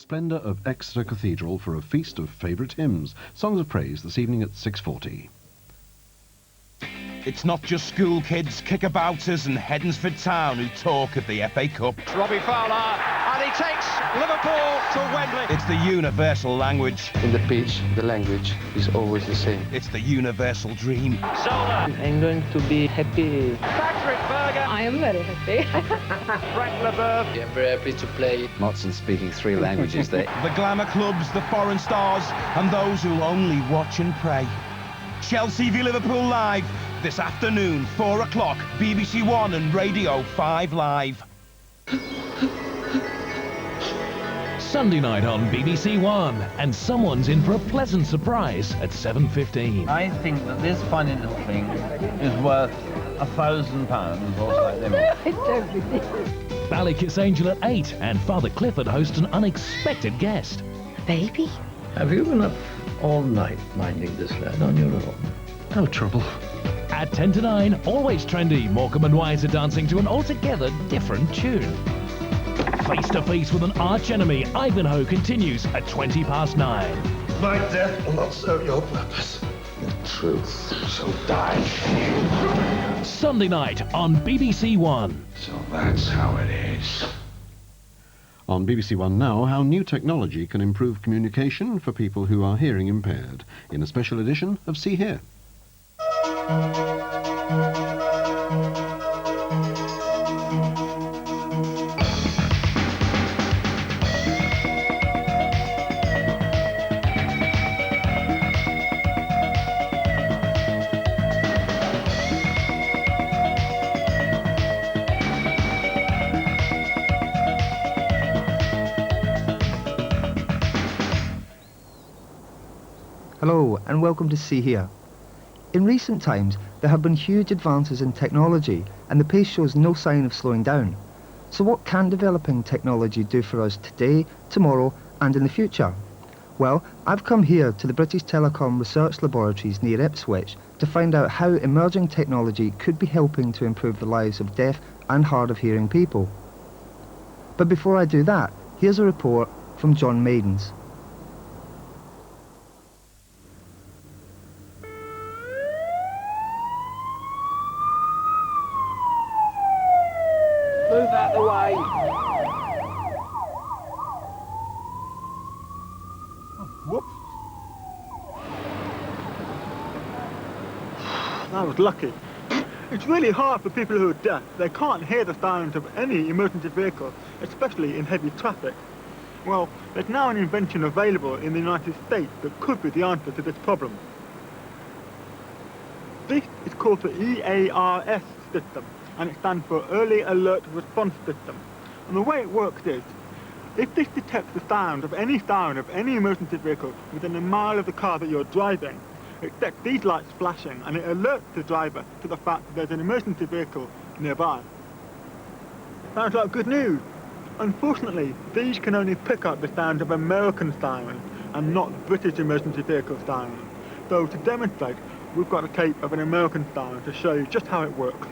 splendour of Exeter Cathedral for a feast of favourite hymns, songs of praise this evening at 6:40. It's not just school kids, kickabouters and Hednesford Town who talk of the FA Cup. Robbie Fowler, and he takes Liverpool to Wembley. It's the universal language. In the pitch, the language is always the same. It's the universal dream. Zola. I'm going to be happy. Patrick Berger. I am very happy. Frank Leboeuf. I'm very happy to play. Motson speaking 3 languages there. The glamour clubs, the foreign stars, and those who'll only watch and pray. Chelsea v Liverpool live this afternoon, 4 o'clock, BBC One and Radio 5 Live. Sunday night on BBC One, and someone's in for a pleasant surprise at 7:15. I think that this funny little thing is worth £1,000 or slightly more. It's everything. Ballykiss Angel at 8, and Father Clifford hosts an unexpected guest. Baby? Have you been up all night minding this lad on your own? No trouble. At 10 to 9, always trendy, Morecambe and Wise are dancing to an altogether different tune. Face to face with an arch enemy, Ivanhoe continues at 9:20. My death will not serve your purpose. The truth shall die. Sunday night on BBC One. So that's how it is. On BBC One now, how new technology can improve communication for people who are hearing impaired, in a special edition of See Here. Hello and welcome to See Here. In recent times there have been huge advances in technology and the pace shows no sign of slowing down. So what can developing technology do for us today, tomorrow and in the future? Well, I've come here to the British Telecom Research Laboratories near Ipswich to find out how emerging technology could be helping to improve the lives of deaf and hard of hearing people. But before I do that, here's a report from John Maidens. Move out the way. Whoops. That was lucky. It's really hard for people who are deaf. They can't hear the sounds of any emergency vehicle, especially in heavy traffic. Well, there's now an invention available in the United States that could be the answer to this problem. This is called the EARS system, and it stands for Early Alert Response System. And the way it works is, if this detects the sound of any emergency vehicle within a mile of the car that you're driving, it sets these lights flashing and it alerts the driver to the fact that there's an emergency vehicle nearby. Sounds like good news. Unfortunately, these can only pick up the sound of American sirens and not British emergency vehicle sirens. So to demonstrate, we've got a tape of an American siren to show you just how it works.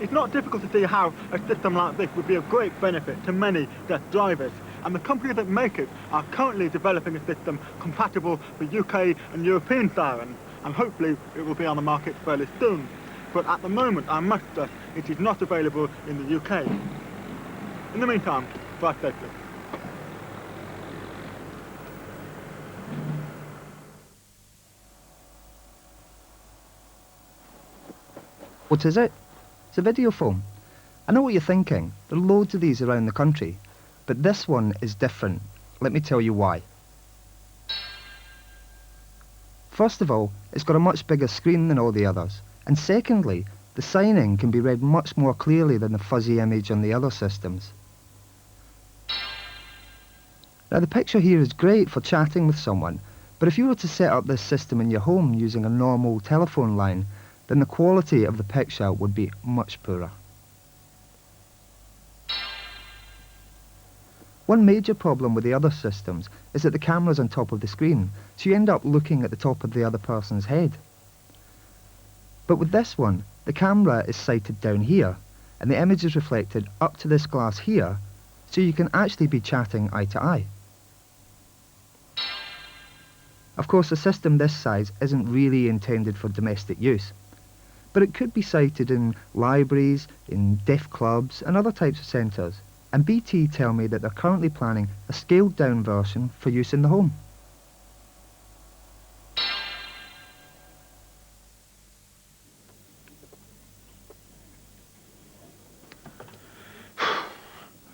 It's not difficult to see how a system like this would be of great benefit to many deaf drivers, and the companies that make it are currently developing a system compatible for UK and European sirens, and hopefully it will be on the market fairly soon. But at the moment, I must stress, it is not available in the UK. In the meantime, drive safely. What is it? It's a video phone. I know what you're thinking. There are loads of these around the country. But this one is different. Let me tell you why. First of all, it's got a much bigger screen than all the others. And secondly, the signing can be read much more clearly than the fuzzy image on the other systems. Now the picture here is great for chatting with someone, but if you were to set up this system in your home using a normal telephone line, then the quality of the picture would be much poorer. One major problem with the other systems is that the camera's on top of the screen, so you end up looking at the top of the other person's head. But with this one, the camera is sighted down here, and the image is reflected up to this glass here, so you can actually be chatting eye to eye. Of course, a system this size isn't really intended for domestic use, but it could be sited in libraries, in deaf clubs and other types of centres, and BT tell me that they're currently planning a scaled down version for use in the home.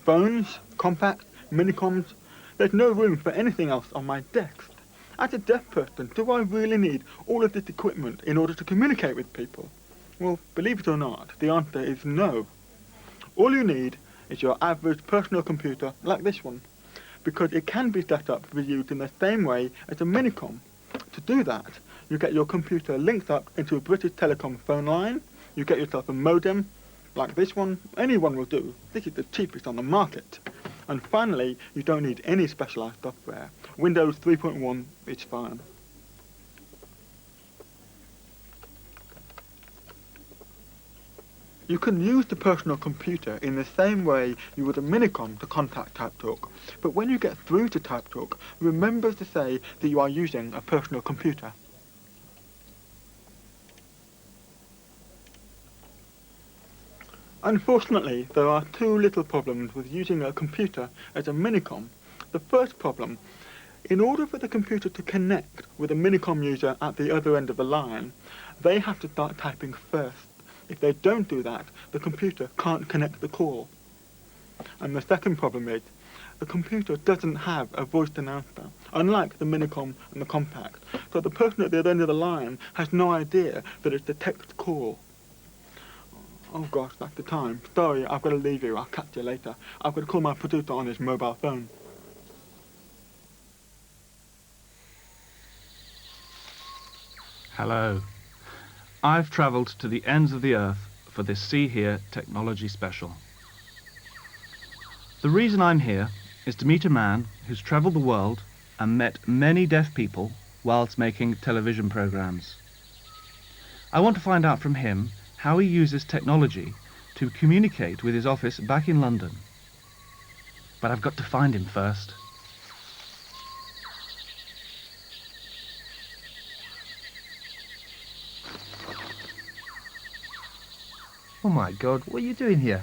Phones, compacts, minicoms, there's no room for anything else on my desk. As a deaf person, do I really need all of this equipment in order to communicate with people? Well, believe it or not, the answer is no. All you need is your average personal computer like this one, because it can be set up to be used in the same way as a minicom. To do that, you get your computer linked up into a British Telecom phone line, you get yourself a modem, like this one, anyone will do. This is the cheapest on the market. And finally, you don't need any specialised software. Windows 3.1 is fine. You can use the personal computer in the same way you would a minicom to contact TypeTalk, but when you get through to TypeTalk, remember to say that you are using a personal computer. Unfortunately, there are two little problems with using a computer as a minicom. The first problem, in order for the computer to connect with a minicom user at the other end of the line, they have to start typing first. If they don't do that, the computer can't connect the call. And the second problem is, the computer doesn't have a voiced announcer, unlike the minicom and the compact. So the person at the other end of the line has no idea that it's a text call. Oh gosh, that's the time. Sorry, I've got to leave you. I'll catch you later. I've got to call my producer on his mobile phone. Hello. I've travelled to the ends of the earth for this See Here technology special. The reason I'm here is to meet a man who's travelled the world and met many deaf people whilst making television programmes. I want to find out from him how he uses technology to communicate with his office back in London. But I've got to find him first. Oh my God, what are you doing here?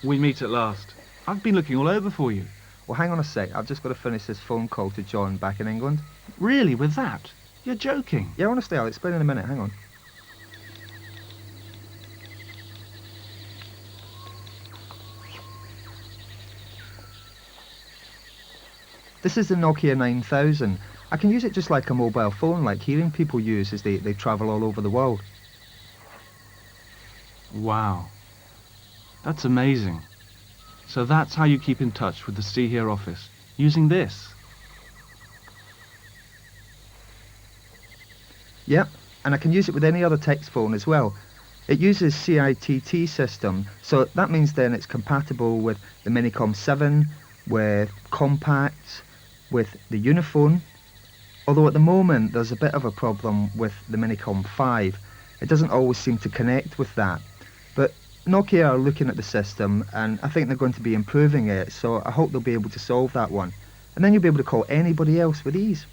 We meet at last. I've been looking all over for you. Well, hang on a sec, I've just got to finish this phone call to John back in England. Really, with that? You're joking. Yeah, honestly, I'll explain in a minute, hang on. This is the Nokia 9000. I can use it just like a mobile phone, like hearing people use as they travel all over the world. Wow. That's amazing. So that's how you keep in touch with the See Here office, using this? Yep, and I can use it with any other text phone as well. It uses CITT system, so that means then it's compatible with the Minicom 7, with compacts, with the Unifone, although at the moment there's a bit of a problem with the Minicom 5. It doesn't always seem to connect with that. But Nokia are looking at the system and I think they're going to be improving it, so I hope they'll be able to solve that one. And then you'll be able to call anybody else with ease.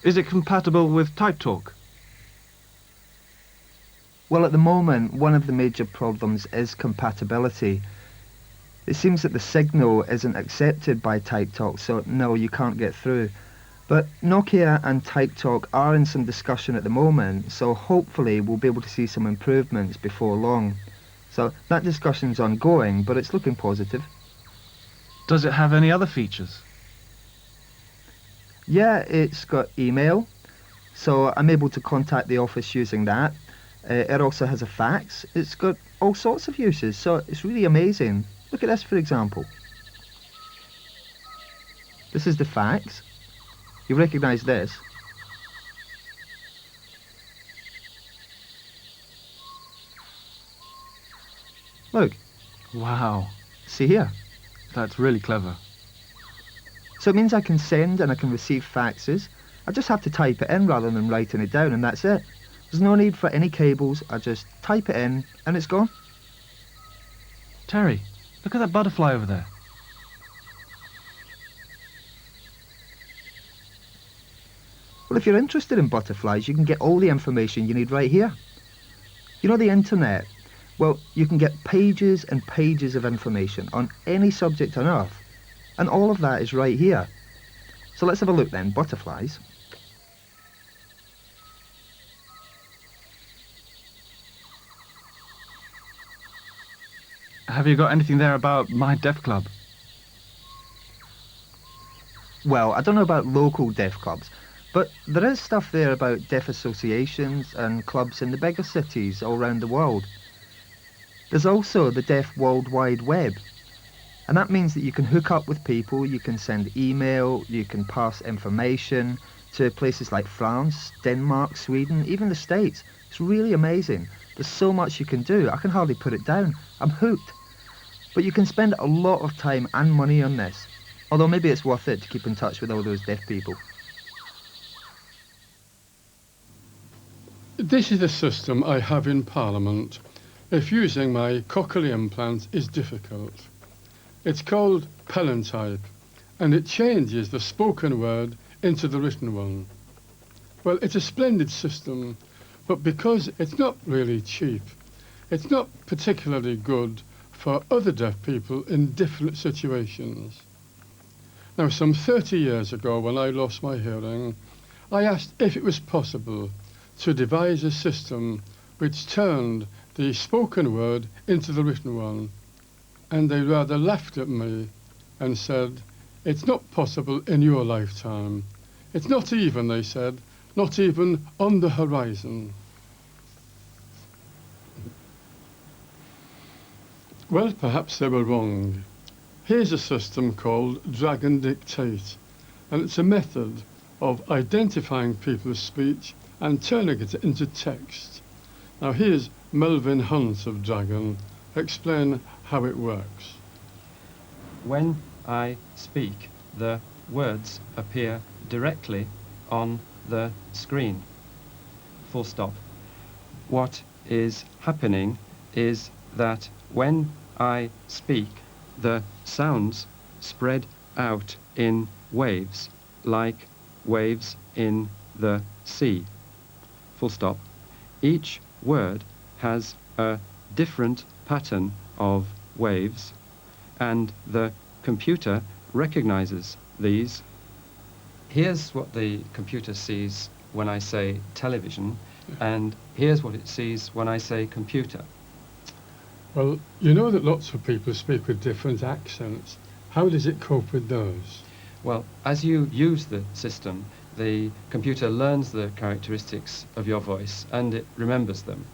Is it compatible with TypeTalk? Well, at the moment, one of the major problems is compatibility. It seems that the signal isn't accepted by TypeTalk, so no, you can't get through. But Nokia and TypeTalk are in some discussion at the moment, so hopefully we'll be able to see some improvements before long. So that discussion's ongoing, but it's looking positive. Does it have any other features? Yeah, it's got email, so I'm able to contact the office using that. It also has a fax. It's got all sorts of uses, so it's really amazing. Look at this, for example. This is the fax. You recognise this. Look. Wow. See here. That's really clever. So it means I can send and I can receive faxes. I just have to type it in rather than writing it down, and that's it. There's no need for any cables. I just type it in and it's gone. Terry, look at that butterfly over there. Well, if you're interested in butterflies, you can get all the information you need right here. You know the internet? Well, you can get pages and pages of information on any subject on Earth, and all of that is right here. So let's have a look then. Butterflies. Have you got anything there about my deaf club? Well, I don't know about local deaf clubs, but there is stuff there about deaf associations and clubs in the bigger cities all around the world. There's also the Deaf World Wide Web, and that means that you can hook up with people, you can send email, you can pass information to places like France, Denmark, Sweden, even the States. It's really amazing. There's so much you can do. I can hardly put it down. I'm hooked. But you can spend a lot of time and money on this, although maybe it's worth it to keep in touch with all those deaf people. This is the system I have in Parliament if using my cochlear implant is difficult. It's called Palantype, and it changes the spoken word into the written one. Well, it's a splendid system, but because it's not really cheap, it's not particularly good for other deaf people in different situations. Now, some 30 years ago, when I lost my hearing, I asked if it was possible to devise a system which turned the spoken word into the written one, and they rather laughed at me and said, "It's not possible in your lifetime. It's not even," they said, "not even on the horizon." Well, perhaps they were wrong. Here's a system called Dragon Dictate, and it's a method of identifying people's speech and turning it into text. Now here's Melvin Hunt of Dragon explain how it works. When I speak, the words appear directly on the screen. Full stop. What is happening is that when I speak, the sounds spread out in waves, like waves in the sea. Full stop. Each word has a different pattern of waves, and the computer recognizes these. Here's what the computer sees when I say television, and here's what it sees when I say computer. Well, you know that lots of people speak with different accents. How does it cope with those? Well, as you use the system, the computer learns the characteristics of your voice and it remembers them.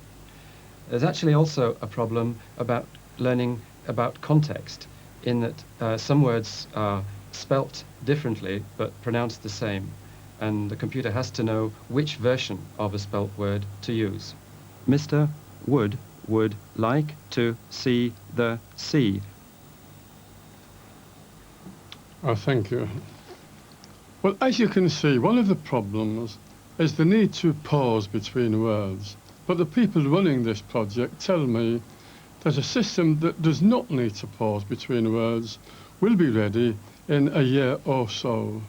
There's actually also a problem about learning about context, in that some words are spelt differently but pronounced the same, and the computer has to know which version of a spelt word to use. Mr. Wood would like to see the sea. Oh, thank you. Well, as you can see, one of the problems is the need to pause between words. But the people running this project tell me that a system that does not need to pause between words will be ready in a year or so.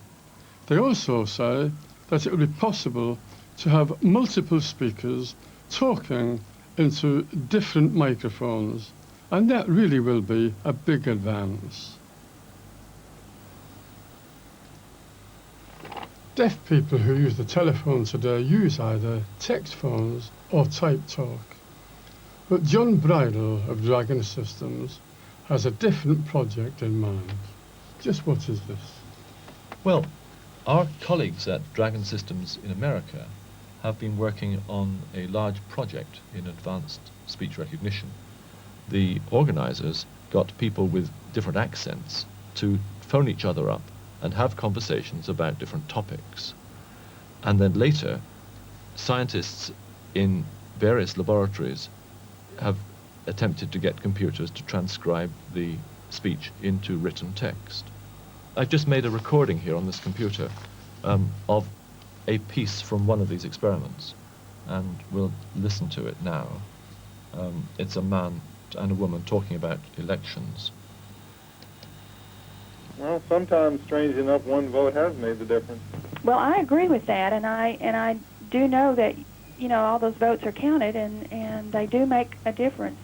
They also say that it will be possible to have multiple speakers talking into different microphones, and that really will be a big advance. Deaf people who use the telephone today use either text phones or type talk. But John Bridle of Dragon Systems has a different project in mind. Just what is this? Well, our colleagues at Dragon Systems in America have been working on a large project in advanced speech recognition. The organizers got people with different accents to phone each other up and have conversations about different topics. And then later, scientists in various laboratories have attempted to get computers to transcribe the speech into written text. I've just made a recording here on this computer of a piece from one of these experiments. and we'll listen to it now. It's a man and a woman talking about elections. Well, sometimes, strange enough, one vote has made the difference. Well, I agree with that, and I do know that, you know, all those votes are counted, and they do make a difference.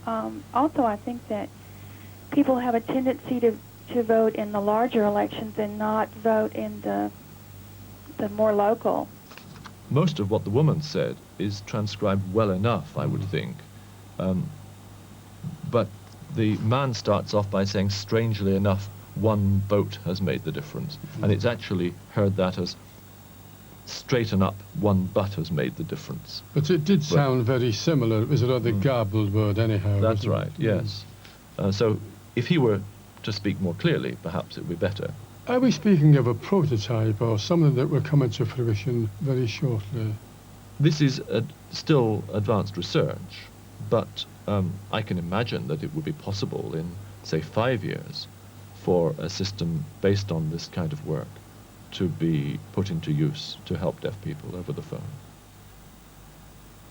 Also, I think that people have a tendency to vote in the larger elections and not vote in the more local. Most of what the woman said is transcribed well enough, I would think. But the man starts off by saying, strangely enough, one vote has made the difference. And it's actually heard that as, straighten up, one butt has made the difference. But it did sound very similar. It was a rather garbled word anyhow. That's wasn't right, it? yes. So if he were to speak more clearly, perhaps it would be better. Are we speaking of a prototype or something that will come into fruition very shortly? This is still advanced research, but I can imagine that it would be possible in, say, 5 years for a system based on this kind of work to be put into use to help deaf people over the phone.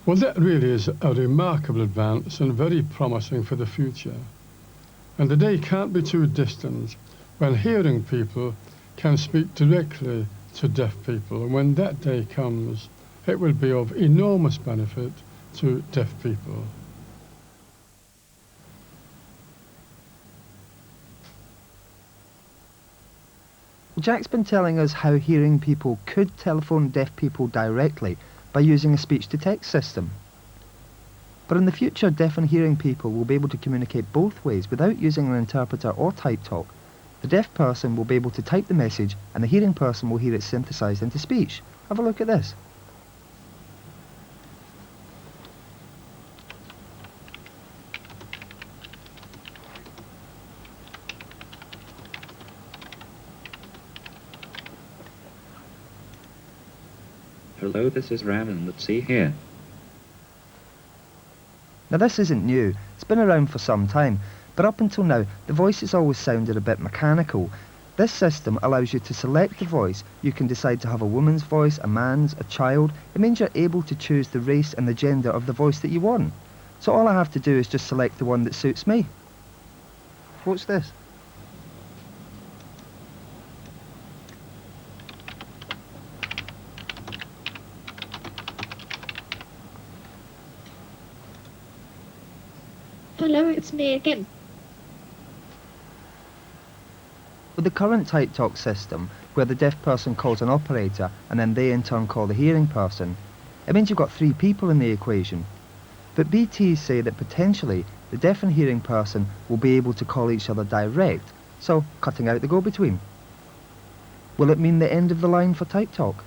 Well, that really is a remarkable advance and very promising for the future. And the day can't be too distant when hearing people can speak directly to deaf people. And when that day comes, it will be of enormous benefit to deaf people. Jack's been telling us how hearing people could telephone deaf people directly by using a speech-to-text system. But in the future, deaf and hearing people will be able to communicate both ways without using an interpreter or type talk. The deaf person will be able to type the message and the hearing person will hear it synthesized into speech. Have a look at this. Hello, this is Raman. Let's see here. Now this isn't new, it's been around for some time, but up until now the voices always sounded a bit mechanical. This system allows you to select the voice. You can decide to have a woman's voice, a man's, a child. It means you're able to choose the race and the gender of the voice that you want. So all I have to do is just select the one that suits me. Watch this. Hello, it's me again. With the current type talk system, where the deaf person calls an operator and then they in turn call the hearing person, it means you've got 3 people in the equation. But BTs say that potentially the deaf and hearing person will be able to call each other direct, so cutting out the go-between. Will it mean the end of the line for type talk?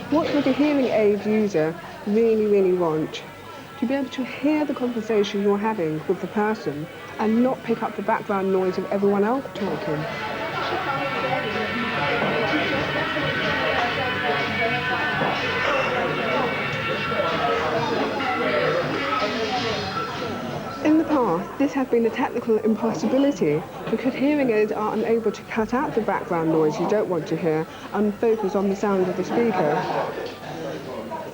What would a hearing aid user really want? To be able to hear the conversation you're having with the person and not pick up the background noise of everyone else talking. In the past, this has been a technical impossibility because hearing aids are unable to cut out the background noise you don't want to hear and focus on the sound of the speaker.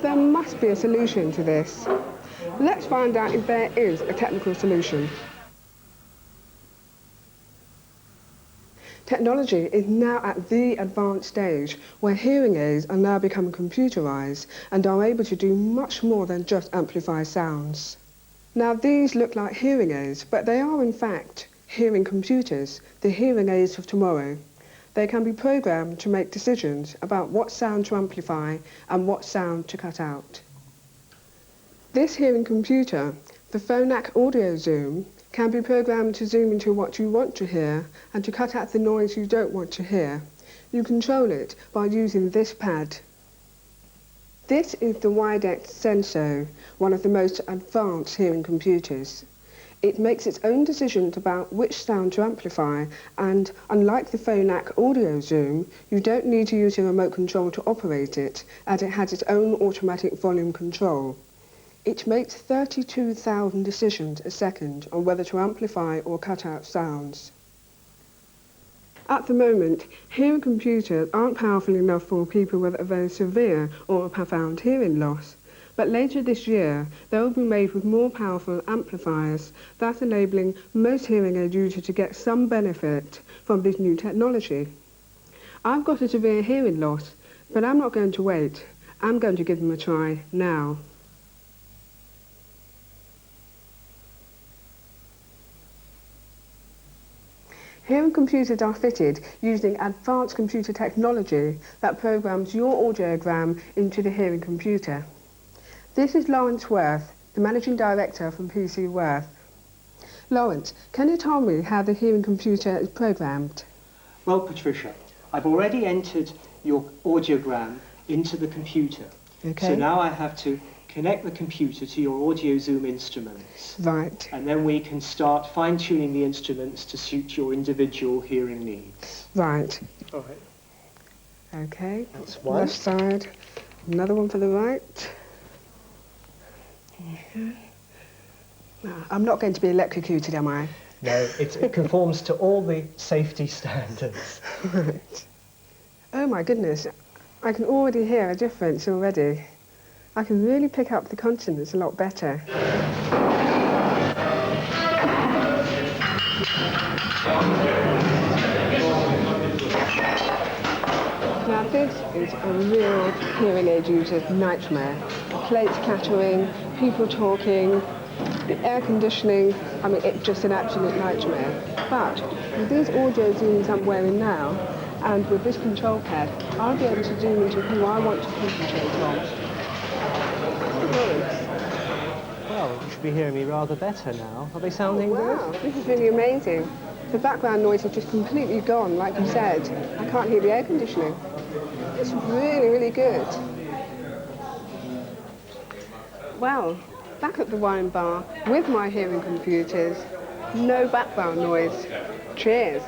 There must be a solution to this. Let's find out if there is a technical solution. Technology is now at the advanced stage where hearing aids are now becoming computerized and are able to do much more than just amplify sounds. Now these look like hearing aids, but they are in fact hearing computers, the hearing aids of tomorrow. They can be programmed to make decisions about what sound to amplify and what sound to cut out. This hearing computer, the Phonak Audio Zoom, can be programmed to zoom into what you want to hear and to cut out the noise you don't want to hear. You control it by using this pad. This is the Widex Senso, one of the most advanced hearing computers. It makes its own decisions about which sound to amplify, and unlike the Phonak Audio Zoom, you don't need to use your remote control to operate it, as it has its own automatic volume control. It makes 32,000 decisions a second on whether to amplify or cut out sounds. At the moment, hearing computers aren't powerful enough for people with a very severe or a profound hearing loss. But later this year, they will be made with more powerful amplifiers, thus enabling most hearing aid users to get some benefit from this new technology. I've got a severe hearing loss, but I'm not going to wait. I'm going to give them a try now. Hearing computers are fitted using advanced computer technology that programs your audiogram into the hearing computer. This is Lawrence Worth, the Managing Director from PC Worth. Lawrence, can you tell me how the hearing computer is programmed? Well, Patricia, I've already entered your audiogram into the computer. Okay. So now I have to connect the computer to your Audio Zoom instruments. Right. And then we can start fine-tuning the instruments to suit your individual hearing needs. Right. All right. Okay. That's one. Left side. Another one for the right. No, I'm not going to be electrocuted, am I? No, it conforms to all the safety standards. Right. Oh my goodness, I can already hear a difference already. I can really pick up the consonants a lot better. Now this is a real hearing aid user's nightmare. Plates clattering, people talking, the air conditioning, I mean, it's just an absolute nightmare. But with these audio zooms I'm wearing now, and with this control pad, I'll be able to zoom into who I want to concentrate on. Well, you should be hearing me rather better now. Are they sounding good? Wow, this is really amazing. The background noise is just completely gone, like you said. I can't hear the air conditioning. It's really, really good. Well, back at the wine bar with my hearing computers, no background noise. Cheers.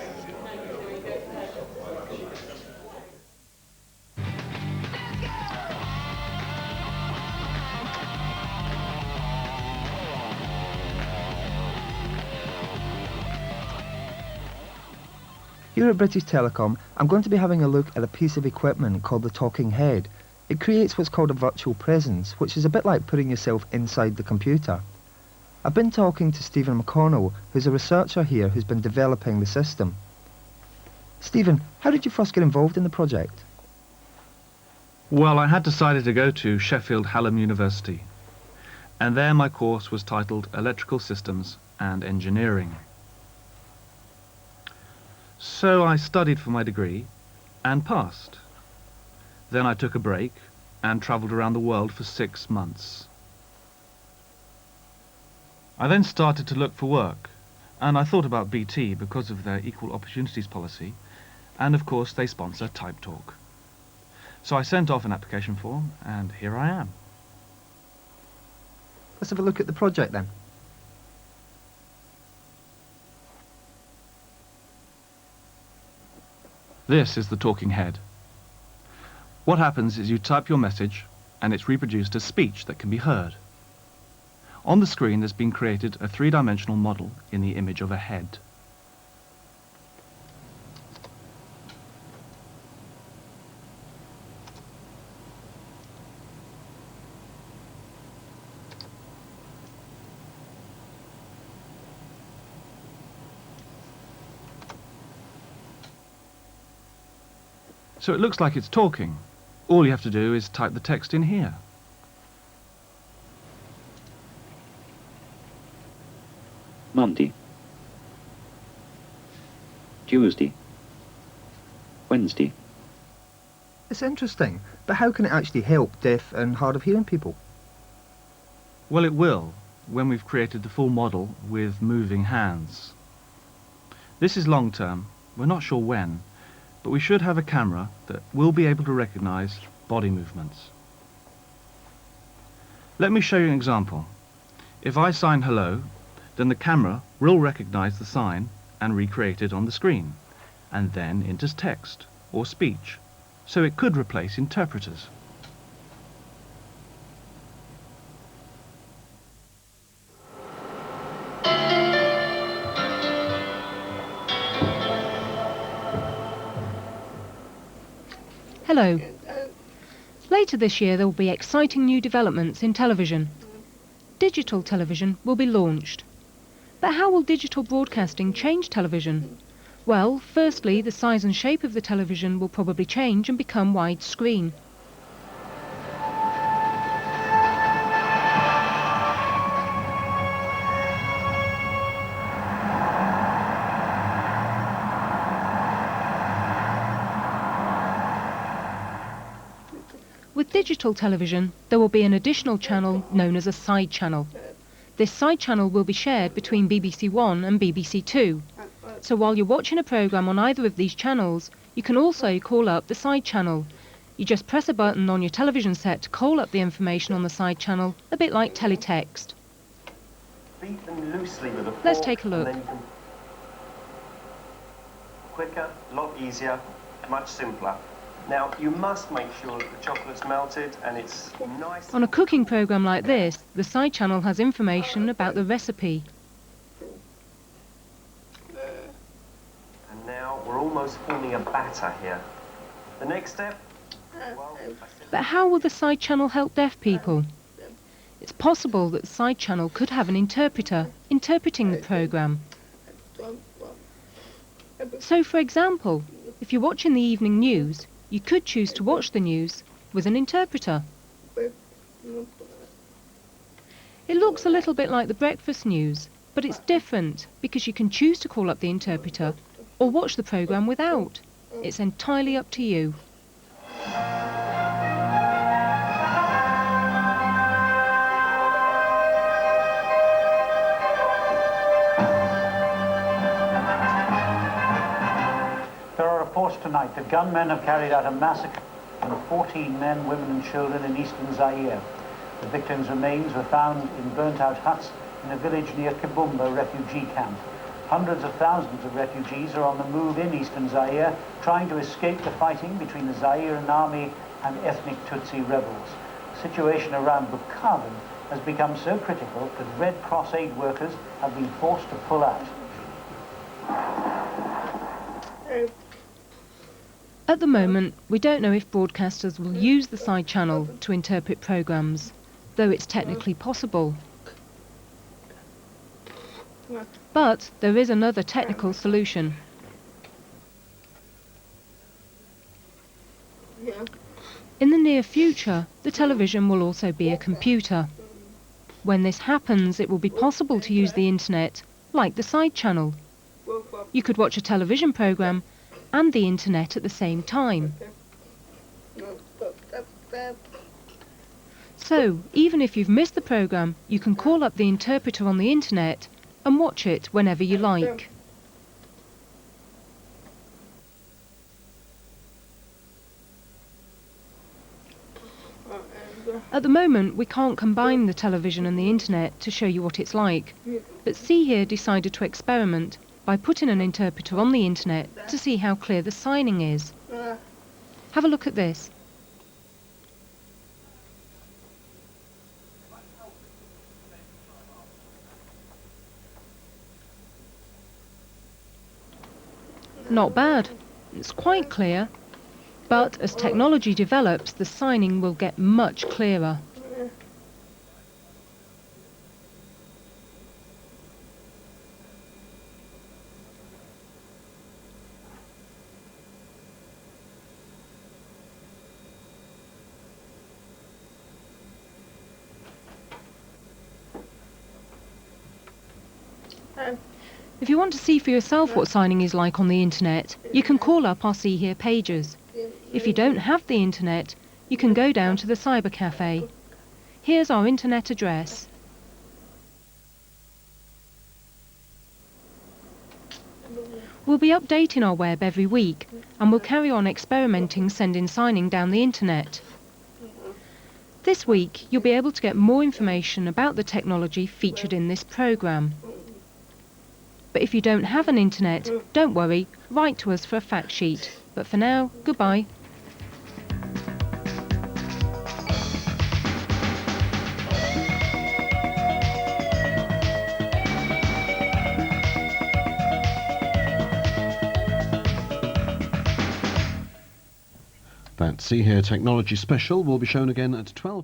Here at British Telecom, I'm going to be having a look at a piece of equipment called the Talking Head. It creates what's called a virtual presence, which is a bit like putting yourself inside the computer. I've been talking to Stephen McConnell, who's a researcher here who's been developing the system. Stephen, how did you first get involved in the project? Well, I had decided to go to Sheffield Hallam University, and there my course was titled Electrical Systems and Engineering. So I studied for my degree and passed. Then I took a break and travelled around the world for 6 months. I then started to look for work, and I thought about BT because of their equal opportunities policy, and of course they sponsor Type Talk. So I sent off an application form, and here I am. Let's have a look at the project then. This is the Talking Head. What happens is you type your message and it's reproduced as speech that can be heard. On the screen there's been created a three-dimensional model in the image of a head. So it looks like it's talking. All you have to do is type the text in here. Monday, Tuesday, Wednesday. It's interesting, but how can it actually help deaf and hard of hearing people? Well, it will, when we've created the full model with moving hands. This is long term. We're not sure when, but we should have a camera that will be able to recognize body movements. Let me show you an example. If I sign hello, Then the camera will recognise the sign and recreate it on the screen, and then into text or speech, so it could replace interpreters. Hello. Later this year there will be exciting new developments in television. Digital television will be launched. But how will digital broadcasting change television? Well, firstly, the size and shape of the television will probably change and become widescreen. With digital television, there will be an additional channel known as a side channel. This side channel will be shared between BBC One and BBC Two. So while you're watching a programme on either of these channels, you can also call up the side channel. You just press a button on your television set to call up the information on the side channel, a bit like teletext. Beat them loosely with a fork. Let's take a look. Quicker, a lot easier, much simpler. Now, you must make sure that the chocolate's melted and it's nice. On a cooking programme like this, the side channel has information about the recipe. And now we're almost forming a batter here. The next step? Well, But how will the side channel help deaf people? It's possible that the side channel could have an interpreter interpreting the programme. So, for example, if you're watching the evening news, you could choose to watch the news with an interpreter. It looks a little bit like the breakfast news, but it's different because you can choose to call up the interpreter or watch the programme without. It's entirely up to you. There are reports tonight that gunmen have carried out a massacre on 14 men, women and children in eastern Zaire. The victims' remains were found in burnt-out huts in a village near Kibumba refugee camp. Hundreds of thousands of refugees are on the move in eastern Zaire, trying to escape the fighting between the Zairean army and ethnic Tutsi rebels. The situation around Bukavu has become so critical that Red Cross aid workers have been forced to pull out. At the moment, we don't know if broadcasters will use the side channel to interpret programmes, though it's technically possible. But there is another technical solution. In the near future, the television will also be a computer. When this happens, it will be possible to use the internet, like the side channel. You could watch a television programme and the internet at the same time. So, even if you've missed the programme, you can call up the interpreter on the internet and watch it whenever you like. At the moment, we can't combine the television and the internet to show you what it's like, but See Here decided to experiment by putting an interpreter on the internet to see how clear the signing is. Have a look at this. Not bad. It's quite clear. But as technology develops, the signing will get much clearer. If you want to see for yourself what signing is like on the internet, you can call up our See Here pages. If you don't have the internet, you can go down to the cyber cafe. Here's our internet address. We'll be updating our web every week, and we'll carry on experimenting sending signing down the internet. This week, you'll be able to get more information about the technology featured in this programme. But if you don't have an internet, don't worry, write to us for a fact sheet. But for now, goodbye. That See Here Technology special will be shown again at 12.